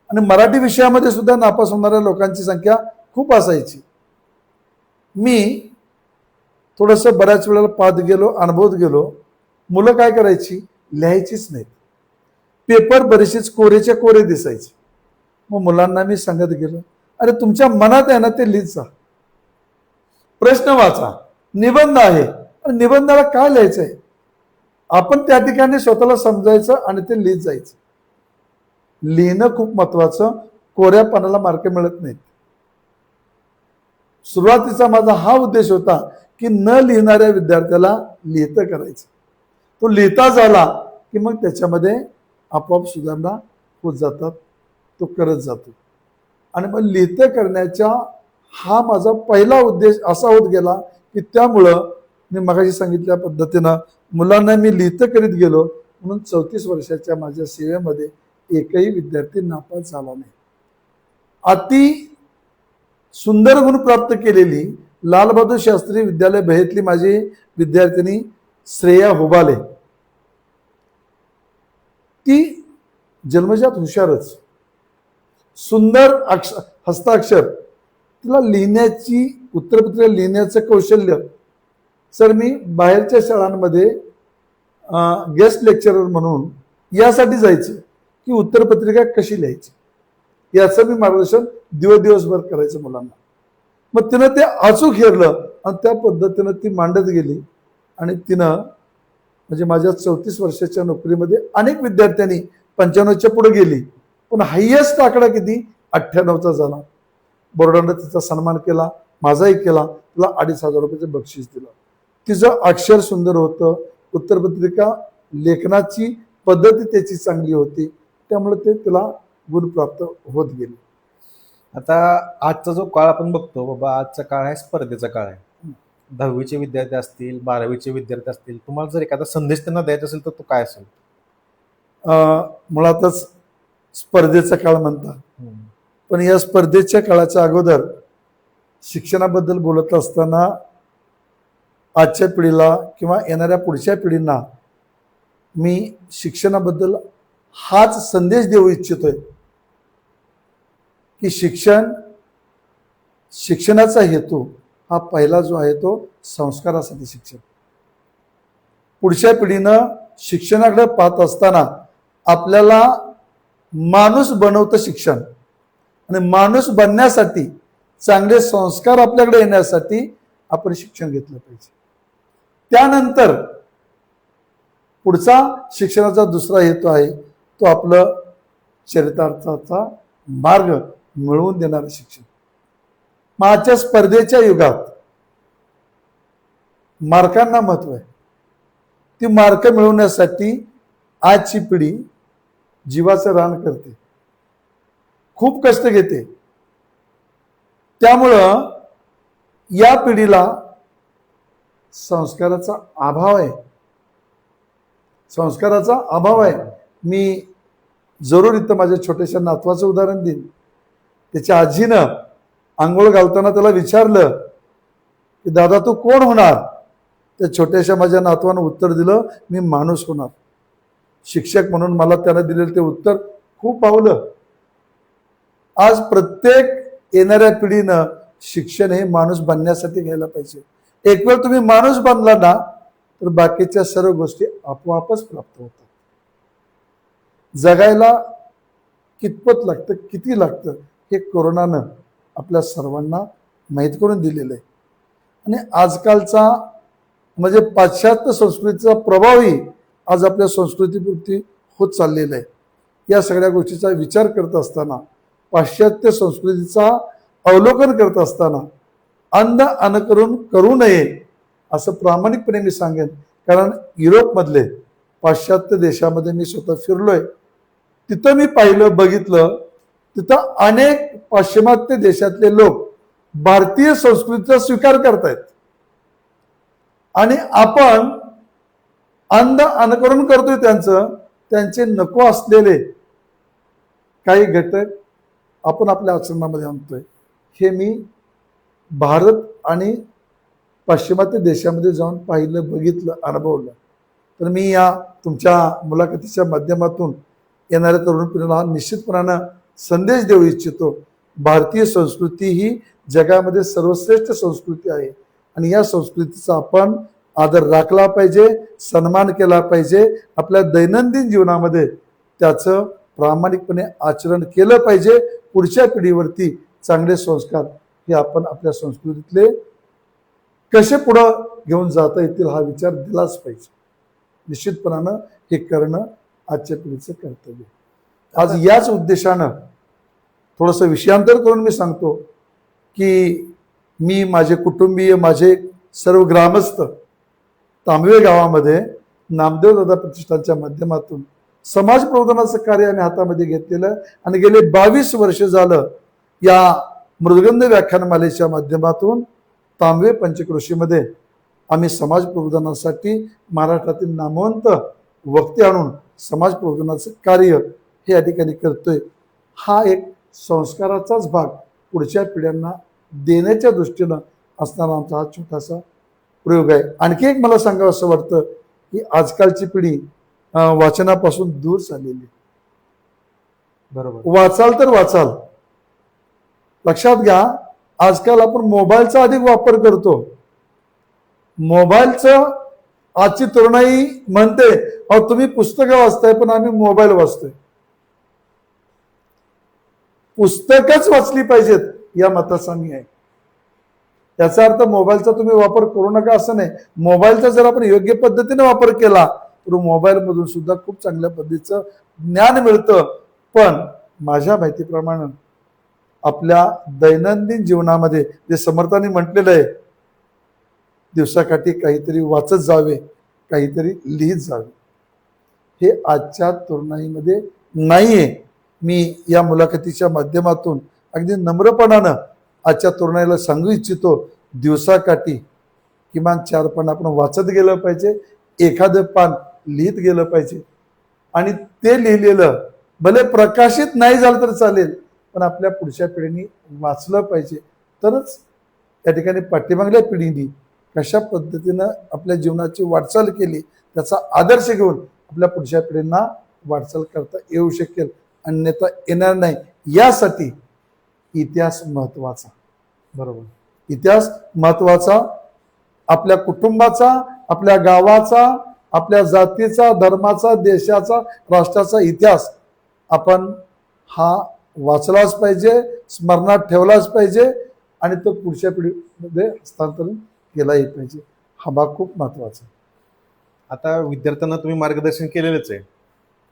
आणि मराठी विषयामध्ये सुद्धा नापास होणाऱ्या लोकांची संख्या खूप असायची. मी थोडंसं बऱ्याच वेळेला पाहत गेलो, अनुभवत गेलो, मुलं काय करायची, लिहायचीच नाहीत. पेपर बरेचसेच कोरेच्या कोरे दिसायचे. मग मुलांना मी सांगत गेलो, अरे तुमच्या मनात आहे ना ते लिहित जा, प्रश्न वाचा, निबंध आहे, आणि निबंधाला काय लिहायचंय आपण त्या ठिकाणी स्वतःला समजायचं आणि ते लिहित जायचं. लिहिणं खूप महत्वाचं, कोऱ्या पानाला मार्क मिळत नाहीत. सुरुवातीचा माझा हा उद्देश होता की न लिहिणाऱ्या विद्यार्थ्याला लिहितं करायचं. तो लिहिता झाला की मग त्याच्यामध्ये आपोआप सुधारणा होत जातात, तो करत जातो. आणि मग लिहितं करण्याचा हा माझा पहिला उद्देश असा होत गेला की त्यामुळं मी मगाशी सांगितल्या पद्धतीनं मुलांना मी लिहितं करीत गेलो, म्हणून 34 वर्षाच्या माझ्या सेवेमध्ये एकही विद्यार्थी नापास झाला नाही. अति सुंदर गुण प्राप्त केलेली लालबहादूर शास्त्री विद्यालय बहेतली माझी विद्यार्थिनी श्रेया हुबाले, ती जन्मजात हुशारच, सुंदर हस्ताक्षर, तिला लिहिण्याची उत्तरपत्रिका लिहिण्याचं कौशल्य. सर मी बाहेरच्या शाळांमध्ये गेस्ट लेक्चरर म्हणून यासाठी जायचं की उत्तरपत्रिका कशी लिहायची याचं मी मार्गदर्शन दिवसभर करायचं मुलांना. मग तिनं ते अचूक हेरलं आणि त्या पद्धतीनं ती मांडत गेली. आणि तिनं म्हणजे माझ्या 34 वर्षाच्या नोकरीमध्ये अनेक विद्यार्थ्यांनी 95च्या पुढे गेली, पण हायेस्ट आकडा किती 98चा झाला. बोर्डानं तिचा सन्मान केला, माझाही केला, तिला 2,500 रुपयाचं बक्षीस दिलं. तिचं अक्षर सुंदर होतं, उत्तरपत्रिका लेखनाची पद्धती त्याची चांगली होती, त्यामुळे ते तिला गुण प्राप्त होत गेले. आता आजचा जो काळ आपण बघतो बाबा, आजचा काळ आहे स्पर्धेचा काळ आहे. 10वीचे विद्यार्थी असतील, 12वीचे विद्यार्थी असतील, तुम्हाला जर एखादा संदेश त्यांना द्यायचा असेल तर तो काय असेल? मुळातच स्पर्धेचा काळ म्हणतात, पण या स्पर्धेच्या काळाच्या अगोदर शिक्षणाबद्दल बोलत असताना आजच्या पिढीला किंवा येणाऱ्या पुढच्या पिढींना मी शिक्षणाबद्दल हाच संदेश देऊ इच्छितोय की शिक्षणाचा हेतू हा पहिला जो आहे तो संस्कारासाठी शिक्षण. पुढच्या पिढीनं शिक्षणाकडे पाहत असताना आपल्याला माणूस बनवतं शिक्षण, आणि माणूस बनण्यासाठी चांगले संस्कार आपल्याकडे येण्यासाठी आपण शिक्षण घेतलं पाहिजे. त्यानंतर पुढचा शिक्षणाचा दुसरा हेतू आहे तो आपलं चरितार्थाचा मार्ग मिळवून देणारं शिक्षण. आजच्या स्पर्धेच्या युगात मार्कांना महत्व आहे. ती मार्क मिळवण्यासाठी आजची पिढी जीवाचं रान करते, खूप कष्ट घेते. त्यामुळं या पिढीला संस्काराचा अभाव आहे, संस्काराचा अभाव आहे. मी जरूर इथं माझ्या छोट्याशा नातवाचं उदाहरण देईन. त्याच्या आजीनं आंघोळ घालताना त्याला विचारलं की दादा तू कोण होणार? त्या छोट्याशा माझ्या नातवानं उत्तर दिलं, मी माणूस होणार. शिक्षक म्हणून मला त्यानं दिलेलं ते उत्तर खूप भावलं. आज प्रत्येक येणाऱ्या पिढीनं शिक्षण हे माणूस बनण्यासाठी घ्यायला पाहिजे. एक वेळ तुम्ही माणूस बनला ना तर बाकीच्या सर्व गोष्टी आपोआपच प्राप्त होतात. जगायला कितपत लागतं, किती लागतं हे कोरोनानं आपल्या सर्वांना माहीत करून दिलेलं आहे. आणि आजकालचा म्हणजे पाश्चात्य संस्कृतीचा प्रभावही आज आपल्या संस्कृतीपुरती होत चाललेला आहे. या सगळ्या गोष्टीचा विचार करत असताना, पाश्चात्य संस्कृतीचा अवलोकन करत असताना अंध अनुकरण करू नये असं प्रामाणिकपणे मी सांगेन. कारण युरोपमधले पाश्चात्य देशामध्ये मी स्वतः फिरलोय, तिथं मी पाहिलं, बघितलं, तिथं अनेक पाश्चिमात्य देशातले लोक भारतीय संस्कृतीचा स्वीकार करतायत आणि आपण अंध अनुकरण करतोय त्यांचे नको असलेले काही घटक आपण आपल्या आचरणामध्ये आणतोय. हे मी भारत आणि पाश्चिमात्य देशामध्ये जाऊन पाहिलं, बघितलं, अनुभवलं. तर मी या तुमच्या मुलाखतीच्या माध्यमातून येणाऱ्या तरुण पिढीला हा निश्चितपणानं संदेश देऊ इच्छितो. भारतीय संस्कृती ही जगामध्ये सर्वश्रेष्ठ संस्कृती आहे आणि या संस्कृतीचा आपण आदर राखला पाहिजे, सन्मान केला पाहिजे. आपल्या दैनंदिन जीवनामध्ये त्याचं प्रामाणिकपणे आचरण केलं पाहिजे. पुढच्या पिढीवरती चांगले संस्कार हे आपण आपल्या संस्कृतीतले कसे पुढं घेऊन जाता येतील हा विचार दिलाच पाहिजे. निश्चितपणानं हे करणं आजच्या पिढीचं कर्तव्य. आज याच उद्देशानं थोडंसं विषयांतर करून मी सांगतो की मी, माझे कुटुंबीय, माझे सर्व ग्रामस्थ तांबवे गावामध्ये नामदेव दादा प्रतिष्ठानच्या माध्यमातून समाज प्रबोधनाचं कार्य आम्ही हातामध्ये घेतलेलं आणि गेले 22 वर्ष झालं या मृदगंध व्याख्यानमालेच्या माध्यमातून तांबवे पंचक्रोशीमध्ये आम्ही समाज प्रबोधनासाठी महाराष्ट्रातील नामवंत वक्ते आणून समाज प्रबोधनाचं कार्य हे या ठिकाणी करतोय. हा एक संस्काराचाच भाग पुढच्या पिढ्यांना देण्याच्या दृष्टीनं असणारा आमचा हा छोटासा प्रयोग आहे. आणखी एक मला सांगावं असं वाटतं की आजकालची पिढी वाचनापासून दूर चाललेली. बरोबर. वाचाल तर वाचाल, लक्षात घ्या, आजकाल आपण मोबाईलचा अधिक वापर करतो. मोबाईलचं आजची तरुणाई म्हणते अहो तुम्ही पुस्तकं वाचताय पण आम्ही मोबाईल वाचतोय. पुस्तकच वाचली पाहिजेत या मताचा मी आहे. याचा अर्थ मोबाईलचा तुम्ही वापर करू नका असं नाही. मोबाईलचा जर आपण योग्य पद्धतीने वापर केला तर मोबाईल मधून सुद्धा खूप चांगल्या पद्धतीचं ज्ञान मिळतं. पण माझ्या माहितीप्रमाणे आपल्या दैनंदिन जीवनामध्ये जे समर्थांनी म्हटलेलं आहे, दिवसाकाठी काहीतरी वाचत जावे, काहीतरी लिहित जावे, हे आजच्या तरुणाईमध्ये नाहीये. मी या मुलाखतीच्या माध्यमातून अगदी नम्रपणानं आजच्या तरुणाईला सांगू इच्छितो, दिवसाकाठी किमान 4 पान आपण वाचत गेलं पाहिजे, एखादं पान लिहित गेलं पाहिजे. आणि ते लिहिलेलं भले प्रकाशित नाही झालं तर चालेल, पण आपल्या पुढच्या पिढीने वाचलं पाहिजे. तरच या ठिकाणी पाठीमागल्या पिढीने कशा पद्धतीनं आपल्या जीवनाची वाटचाल केली त्याचा आदर्श घेऊन आपल्या पुढच्या पिढींना वाटचाल करता येऊ शकेल, अन्यथा येणार नाही. यासाठी इतिहास महत्वाचा. बरोबर. इतिहास महत्वाचा. आपल्या कुटुंबाचा, आपल्या गावाचा, आपल्या जातीचा, धर्माचा, देशाचा, राष्ट्राचा इतिहास आपण हा वाचलाच पाहिजे, स्मरणात ठेवलाच पाहिजे आणि तो पुढच्या पिढीमध्ये हस्तांतरण केलाही पाहिजे. हा भाग खूप महत्वाचा. आता विद्यार्थ्यांना तुम्ही मार्गदर्शन केलेलंच आहे.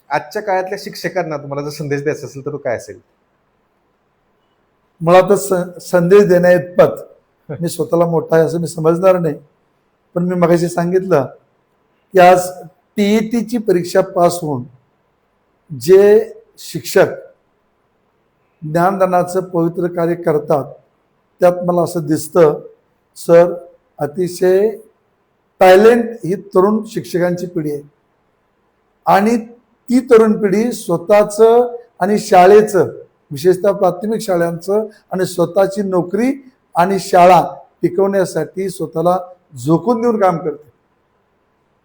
आजच्या काळातल्या शिक्षकांना तुम्हाला जर संदेश द्यायचा असेल तर तो काय असेल? मला तर संदेश देण्याइतपत मी स्वतःला मोठा आहे असं मी समजणार नाही. पण मी मगाशी सांगितलं की आज TET परीक्षा पास होऊन जे शिक्षक ज्ञानदानाचं पवित्र कार्य करतात त्यात मला असं दिसतं, सर, अतिशय टॅलेंट ही तरुण शिक्षकांची पिढी आहे. आणि ती तरुण पिढी स्वतःचं आणि शाळेचं, विशेषतः प्राथमिक शाळांचं आणि स्वतःची नोकरी आणि शाळा टिकवण्यासाठी स्वतःला झोकून देऊन काम करते.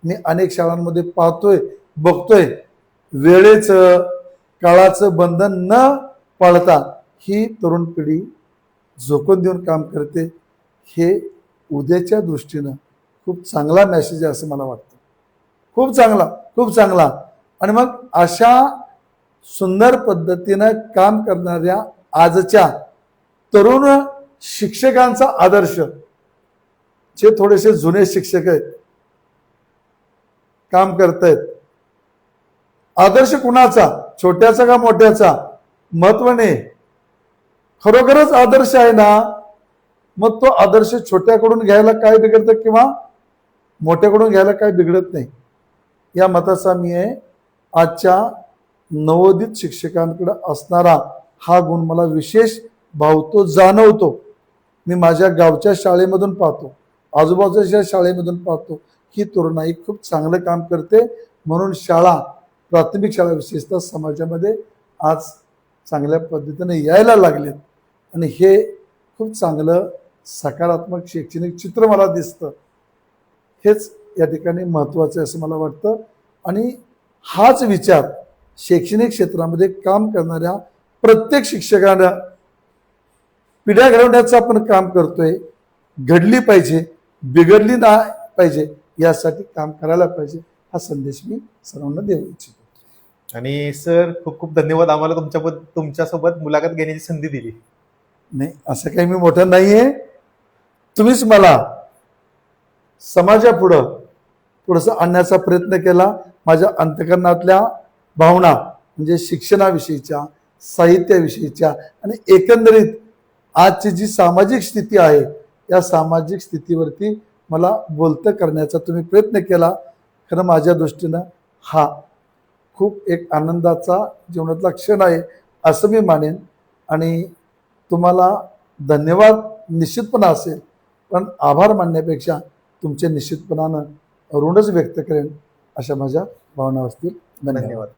मी अनेक शाळांमध्ये पाहतोय, बघतोय, वेळेचं, काळाचं बंधन न पाळता ही तरुण पिढी झोकून देऊन काम करते. हे उद्याच्या दृष्टीनं खूप चांगला मेसेज आहे असं मला वाटतं. खूप चांगला, खूप चांगला. आणि मग अशा सुंदर पद्धतीनं काम करणाऱ्या आजच्या तरुण शिक्षकांचा आदर्श, जे थोडेसे जुने शिक्षक आहेत, काम करतायत, आदर्श कुणाचा, छोट्याचा का मोठ्याचा महत्व नाही. खरोखरच आदर्श आहे ना, मग तो आदर्श छोट्याकडून घ्यायला काय बिघडतं किंवा मोठ्याकडून घ्यायला काय बिघडत नाही या मताचा मी आहे. आजच्या नवोदित शिक्षकांकडे असणारा हा गुण मला विशेष भावतो, जाणवतो. मी माझ्या गावच्या शाळेमधून पाहतो, आजूबाजूच्या शाळेमधून पाहतो की तरुणाई खूप चांगलं काम करते. म्हणून शाळा, प्राथमिक शाळा विशेषतः समाजामध्ये आज चांगल्या पद्धतीने यायला लागलेत आणि हे खूप चांगलं सकारात्मक शैक्षणिक चित्र मला दिसतं. हेच या ठिकाणी महत्त्वाचं आहे असं मला वाटतं. आणि हाच विचार शैक्षणिक क्षेत्रामध्ये काम करणाऱ्या प्रत्येक शिक्षकांना पिढ्या घडवण्याचं आपण काम करतोय, घडली पाहिजे, बिघडली नाही पाहिजे, यासाठी काम करायला पाहिजे. हा संदेश मी सर्वांना देऊ इच्छितो. आणि सर खूप खूप धन्यवाद आम्हाला तुमच्यासोबत मुलाखत घेण्याची संधी दिली. नाही, असं काही मी मोठं नाहीये. तुम्हीच मला समाजापुढं थोडंसं आणण्याचा प्रयत्न केला. माझ्या अंतःकरणातल्या भावना म्हणजे शिक्षणाविषयीच्या, साहित्याविषयीच्या आणि एकंदरीत आजची जी सामाजिक स्थिती आहे या सामाजिक स्थितीवरती मला बोलतं करण्याचा तुम्ही प्रयत्न केला. खरं माझ्या दृष्टीनं हा खूप एक आनंदाचा जीवनातला क्षण आहे असं मी मानेन. आणि तुम्हाला धन्यवाद निश्चितपणा असेल, पण आभार मानण्यापेक्षा तुमचे निश्चितपणानं ऋणच व्यक्त करेन अशा माझ्या भावना असतील. धन्यवाद. धन्यवाद.